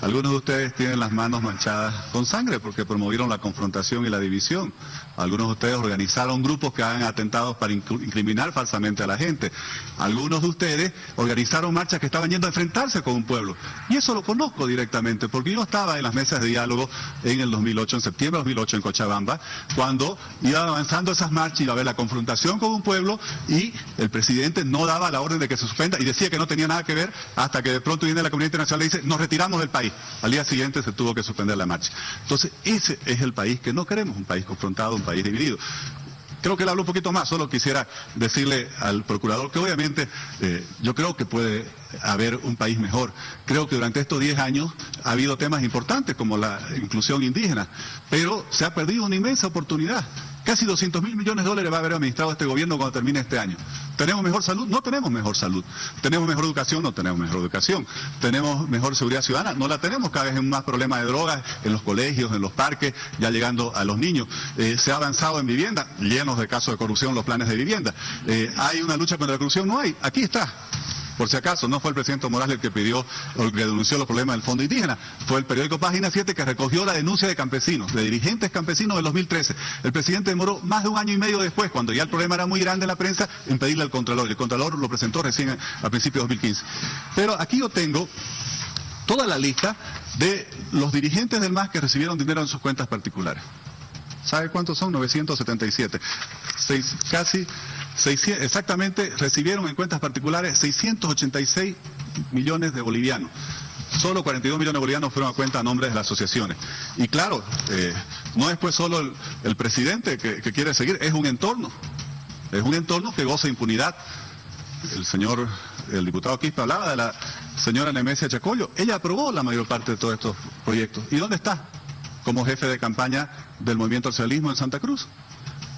Algunos de ustedes tienen las manos manchadas con sangre porque promovieron la confrontación y la división. Algunos de ustedes organizaron grupos que hagan atentados para incriminar falsamente a la gente. Algunos de ustedes organizaron marchas que estaban yendo a enfrentarse con un pueblo. Y eso lo conozco directamente porque yo estaba en las mesas de diálogo en el 2008, en septiembre de 2008 en Cochabamba, cuando iban avanzando esas marchas, iba a haber la confrontación con un pueblo y el presidente no daba la orden de que se suspenda y decía que no tenía nada que ver hasta que de pronto viene la comunidad internacional y dice, nos retiramos del país. Al día siguiente se tuvo que suspender la marcha. Entonces, ese es el país que no queremos, un país confrontado, un país dividido. Creo que él habló un poquito más, solo quisiera decirle al procurador que obviamente yo creo que puede haber un país mejor. Creo que durante estos 10 años ha habido temas importantes como la inclusión indígena, pero se ha perdido una inmensa oportunidad. Casi 200.000 millones de dólares va a haber administrado este gobierno cuando termine este año. ¿Tenemos mejor salud? No tenemos mejor salud. ¿Tenemos mejor educación? No tenemos mejor educación. ¿Tenemos mejor seguridad ciudadana? No la tenemos. Cada vez hay más problemas de drogas en los colegios, en los parques, ya llegando a los niños. Se ha avanzado en vivienda, llenos de casos de corrupción los planes de vivienda. ¿Hay una lucha contra la corrupción? No hay. Aquí está. Por si acaso, no fue el presidente Morales el que pidió o el que denunció los problemas del Fondo Indígena, fue el periódico Página 7 que recogió la denuncia de campesinos, de dirigentes campesinos del 2013. El presidente demoró más de un año y medio después, cuando ya el problema era muy grande en la prensa, en pedirle al Contralor. El Contralor lo presentó recién a principios de 2015. Pero aquí yo tengo toda la lista de los dirigentes del MAS que recibieron dinero en sus cuentas particulares. ¿Sabe cuántos son? 977. Exactamente, recibieron en cuentas particulares 686 millones de bolivianos. Solo 42 millones de bolivianos fueron a cuenta a nombre de las asociaciones. Y claro, no es pues solo el presidente que quiere seguir, es un entorno. Es un entorno que goza de impunidad. El diputado Quispe hablaba de la señora Nemesia Chacollo. Ella aprobó la mayor parte de todos estos proyectos. ¿Y dónde está? Como jefe de campaña del Movimiento al Socialismo en Santa Cruz.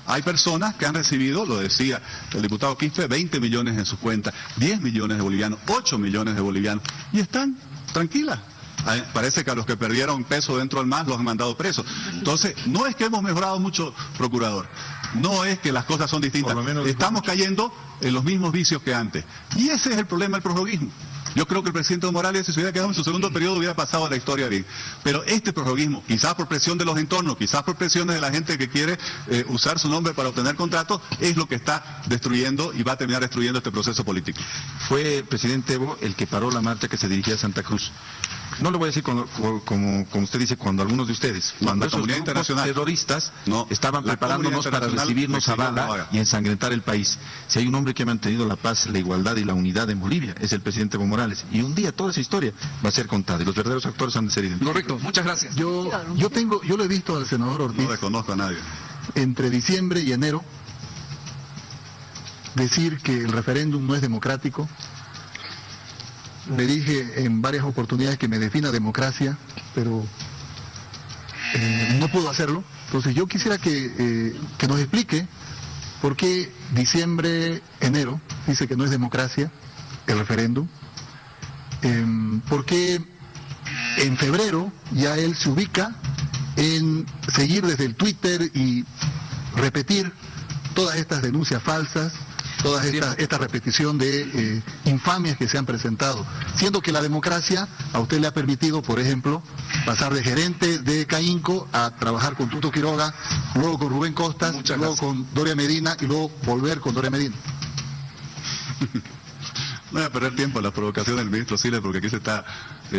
Hay personas que han recibido, lo decía el diputado Quispe, 20 millones en sus cuentas, 10 millones de bolivianos, 8 millones de bolivianos, y están tranquilas. Parece que a los que perdieron peso dentro del MAS los han mandado presos. Entonces, no es que hemos mejorado mucho, procurador, no es que las cosas son distintas, estamos cayendo en los mismos vicios que antes. Y ese es el problema del prorroguismo. Yo creo que el presidente Morales, si se hubiera quedado en su segundo periodo, hubiera pasado a la historia bien. Pero este prorroguismo, quizás por presión de los entornos, quizás por presiones de la gente que quiere usar su nombre para obtener contratos, es lo que está destruyendo y va a terminar destruyendo este proceso político. Fue el presidente Evo el que paró la marcha que se dirigía a Santa Cruz. No lo voy a decir como usted dice, cuando algunos de ustedes, cuando esos grupos terroristas estaban preparándonos para recibirnos a bala y ensangrentar el país. Si hay un hombre que ha mantenido la paz, la igualdad y la unidad en Bolivia, es el presidente Evo Morales. Y un día toda esa historia va a ser contada y los verdaderos actores han de ser identificados. Correcto, muchas gracias. Yo lo he visto al senador Ortiz. No reconozco a nadie. Entre diciembre y enero, decir que el referéndum no es democrático. Le dije en varias oportunidades que me defina democracia, pero no puedo hacerlo. Entonces yo quisiera que nos explique por qué diciembre, enero, dice que no es democracia el referéndum. ¿Por qué en febrero ya él se ubica en seguir desde el Twitter y repetir todas estas denuncias falsas, toda esta repetición de infamias que se han presentado, siendo que la democracia a usted le ha permitido, por ejemplo, pasar de gerente de CAINCO a trabajar con Tuto Quiroga, luego con Rubén Costas, luego con Doria Medina y luego volver con Doria Medina? No voy a perder tiempo en la provocación del ministro Siles porque aquí se está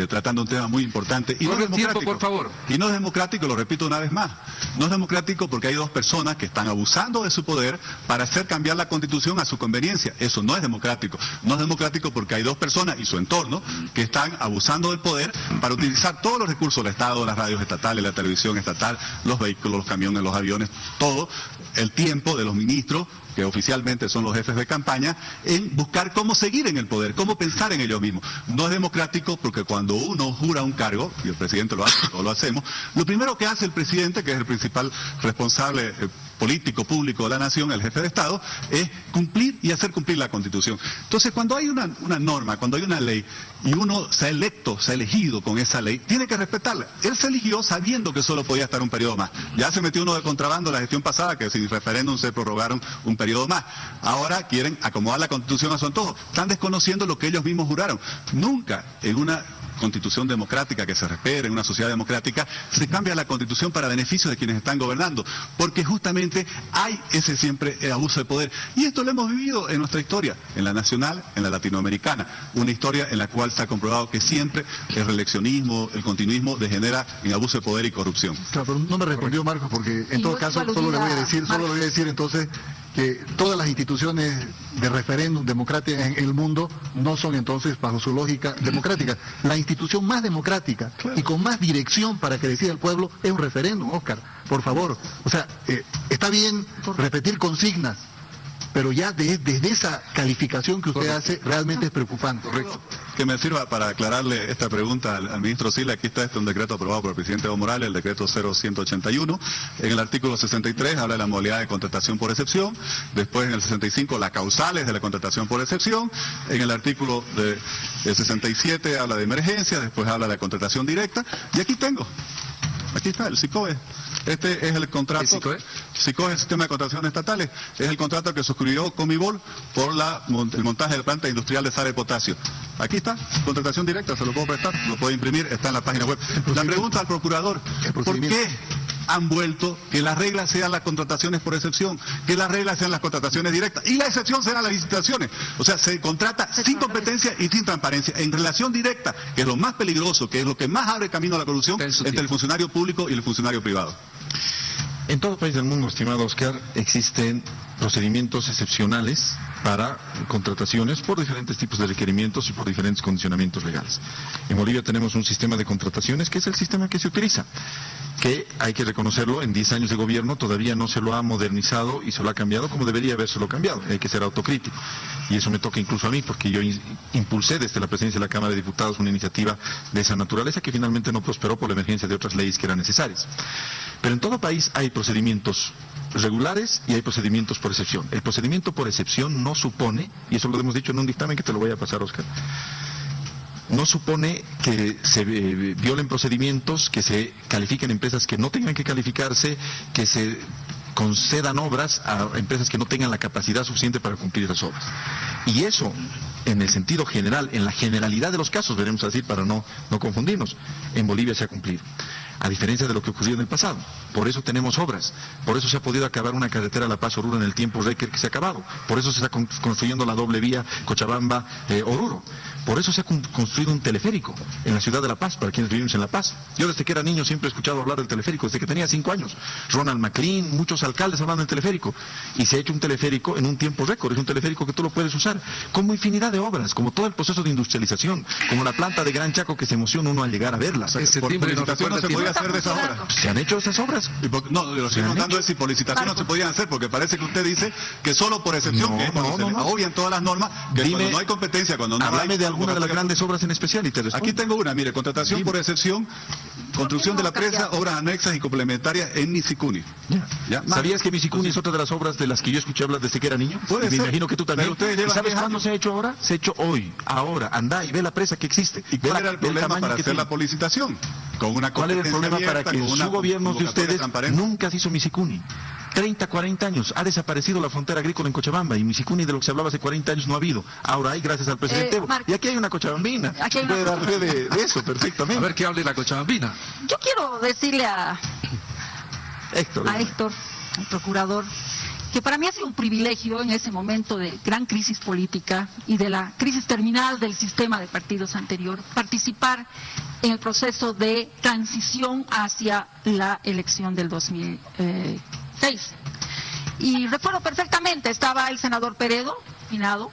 tratando un tema muy importante. Y no es democrático, tiempo, por favor. Y no es democrático, lo repito una vez más. No es democrático porque hay dos personas que están abusando de su poder para hacer cambiar la Constitución a su conveniencia. Eso no es democrático. No es democrático porque hay dos personas y su entorno que están abusando del poder para utilizar todos los recursos del Estado, las radios estatales, la televisión estatal, los vehículos, los camiones, los aviones, todo el tiempo de los ministros, que oficialmente son los jefes de campaña, en buscar cómo seguir en el poder, cómo pensar en ellos mismos. No es democrático porque cuando uno jura un cargo, y el presidente lo hace, todos lo hacemos, lo primero que hace el presidente, que es el principal responsable político, público de la nación, el jefe de Estado, es cumplir y hacer cumplir la Constitución. Entonces, cuando hay una norma, cuando hay una ley, y uno se ha electo, se ha elegido con esa ley, tiene que respetarla. Él se eligió sabiendo que solo podía estar un periodo más. Ya se metió uno de contrabando la gestión pasada, que sin referéndum se prorrogaron un periodo más. Ahora quieren acomodar la Constitución a su antojo. Están desconociendo lo que ellos mismos juraron. Nunca en una constitución democrática que se respete en una sociedad democrática, se cambia la constitución para beneficio de quienes están gobernando, porque justamente hay ese siempre abuso de poder. Y esto lo hemos vivido en nuestra historia, en la nacional, en la latinoamericana, una historia en la cual se ha comprobado que siempre el reeleccionismo, el continuismo degenera en abuso de poder y corrupción. Claro, pero no me respondió Marcos, porque en todo caso solo le voy a decir entonces que todas las instituciones de referéndum democráticas en el mundo no son entonces bajo su lógica democrática. La institución más democrática y con más dirección para que decida el pueblo es un referéndum, Óscar, por favor. O sea, está bien repetir consignas, pero ya desde esa calificación que usted hace realmente es preocupante. Correcto. Que me sirva para aclararle esta pregunta al ministro Sila. Aquí está un decreto aprobado por el presidente Evo Morales, el decreto 0181. En el artículo 63 habla de la modalidad de contratación por excepción. Después en el 65 las causales de la contratación por excepción. En el artículo de 67 habla de emergencia. Después habla de la contratación directa. Y aquí está el SICOE. Este es el contrato. ¿El SICOE? SICOE es el sistema de contrataciones estatales. Es el contrato que suscribió Comibol por el montaje de planta industrial de sal de potasio. Aquí está, contratación directa, se lo puedo prestar, lo puedo imprimir, está en la página web. La pregunta al procurador, ¿por qué han vuelto que las reglas sean las contrataciones por excepción, que las reglas sean las contrataciones directas y la excepción serán las licitaciones? O sea, se contrata sin competencia y sin transparencia, en relación directa, que es lo más peligroso, que es lo que más abre camino a la corrupción entre el funcionario público y el funcionario privado. En todo país del mundo, estimado Oscar, existen procedimientos excepcionales para contrataciones por diferentes tipos de requerimientos y por diferentes condicionamientos legales. En Bolivia tenemos un sistema de contrataciones que es el sistema que se utiliza, que hay que reconocerlo, en 10 años de gobierno todavía no se lo ha modernizado y se lo ha cambiado como debería habérselo cambiado. Hay que ser autocrítico. Y eso me toca incluso a mí, porque yo impulsé desde la presidencia de la Cámara de Diputados una iniciativa de esa naturaleza que finalmente no prosperó por la emergencia de otras leyes que eran necesarias. Pero en todo país hay procedimientos regulares y hay procedimientos por excepción. El procedimiento por excepción no supone, y eso lo hemos dicho en un dictamen que te lo voy a pasar, Oscar, no supone que se violen procedimientos, que se califiquen empresas que no tengan que calificarse, que se concedan obras a empresas que no tengan la capacidad suficiente para cumplir esas obras. Y eso, en el sentido general, en la generalidad de los casos, veremos así para no confundirnos, en Bolivia se ha cumplido. A diferencia de lo que ocurrió en el pasado. Por eso tenemos obras. Por eso se ha podido acabar una carretera La Paz-Oruro en el tiempo récord que se ha acabado. Por eso se está construyendo la doble vía Cochabamba-Oruro. Por eso se ha construido un teleférico en la ciudad de La Paz, para quienes vivimos en La Paz. Yo desde que era niño siempre he escuchado hablar del teleférico, desde que tenía 5 años. Ronald McLean, muchos alcaldes hablando del teleférico. Y se ha hecho un teleférico en un tiempo récord. Es un teleférico que tú lo puedes usar. Como infinidad de obras, como todo el proceso de industrialización, como la planta de Gran Chaco que se emociona uno al llegar a verla. Por licitación no se podía hacer de esas obras. ¿Se han hecho esas obras? No, lo estoy preguntando es si por licitación no se podían hacer, porque parece que usted dice que solo por excepción, que es cuando se obvian todas las normas, que cuando no hay competencia, cuando no háblame de alguna de las grandes obras en especial y te respondo. Aquí tengo una, mire, contratación por excepción, construcción de la presa, obras anexas y complementarias en Misicuni. ¿Sabías que Misicuni es otra de las obras de las que yo escuché hablar desde que era niño? Puede ser. Me imagino que tú también. ¿Y sabes cuándo se ha hecho ahora? Se ha hecho hoy, ahora. Anda y ve la presa que existe. ¿Y cuál era el problema para hacer la licitación? Con una ¿Cuál era el problema para que su gobierno de ustedes nunca se hizo Misicuni? 30, 40 años, ha desaparecido la frontera agrícola en Cochabamba y Misicuni de lo que se hablaba hace 40 años no ha habido. Ahora hay gracias al presidente Evo. Y aquí hay una cochabambina. Aquí hay puede dar fe de eso perfectamente. A ver qué hable la cochabambina. Yo quiero decirle a Héctor, al procurador, que para mí ha sido un privilegio en ese momento de gran crisis política y de la crisis terminal del sistema de partidos anterior, participar en el proceso de transición hacia la elección del 2006. Y recuerdo perfectamente, estaba el senador Peredo, finado,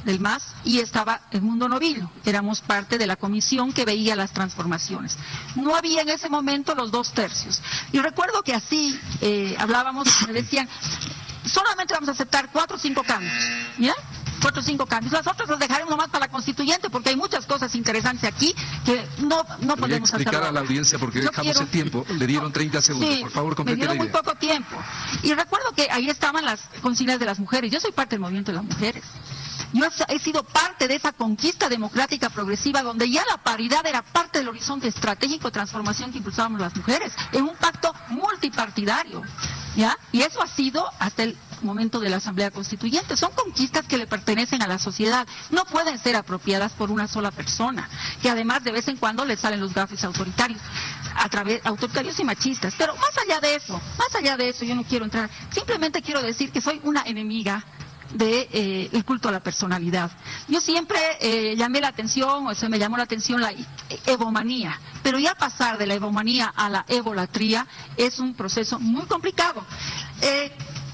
del MAS, y estaba Edmundo Novillo. Éramos parte de la comisión que veía las transformaciones. No había en ese momento los 2/3. Y recuerdo que así hablábamos y me decían, solamente vamos a aceptar 4 o 5 cambios, ¿ya? 4 o 5 cambios. Las otras las dejaremos nomás para la constituyente, porque hay muchas cosas interesantes aquí que no podemos hacer. Explicar a la audiencia, porque dejamos el tiempo. Le dieron 30 segundos. Sí, por favor, complete la idea. Me dieron muy poco tiempo. Y recuerdo que ahí estaban las consignas de las mujeres. Yo soy parte del movimiento de las mujeres. Yo he sido parte de esa conquista democrática progresiva donde ya la paridad era parte del horizonte estratégico de transformación que impulsábamos las mujeres, en un pacto multipartidario, ¿ya? Y eso ha sido hasta el momento de la Asamblea Constituyente. Son conquistas que le pertenecen a la sociedad, no pueden ser apropiadas por una sola persona, que además de vez en cuando le salen los gafes autoritarios y machistas. Pero más allá de eso, yo no quiero entrar, simplemente quiero decir que soy una enemiga el culto a la personalidad. Yo siempre llamé la atención, o se me llamó la atención la evomanía, pero ya pasar de la evomanía a la evolatría es un proceso muy complicado.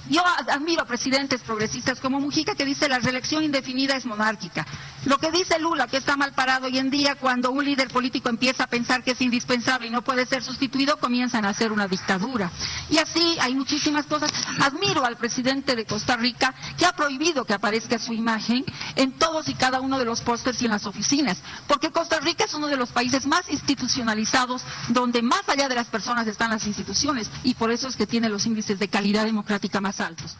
Yo admiro a presidentes progresistas como Mujica, que dice la reelección indefinida es monárquica. Lo que dice Lula, que está mal parado hoy en día, cuando un líder político empieza a pensar que es indispensable y no puede ser sustituido, comienzan a hacer una dictadura. Y así hay muchísimas cosas. Admiro al presidente de Costa Rica, que ha prohibido que aparezca su imagen en todos y cada uno de los pósters y en las oficinas, porque Costa Rica es uno de los países más institucionalizados, donde más allá de las personas están las instituciones, y por eso es que tiene los índices de calidad democrática más altos.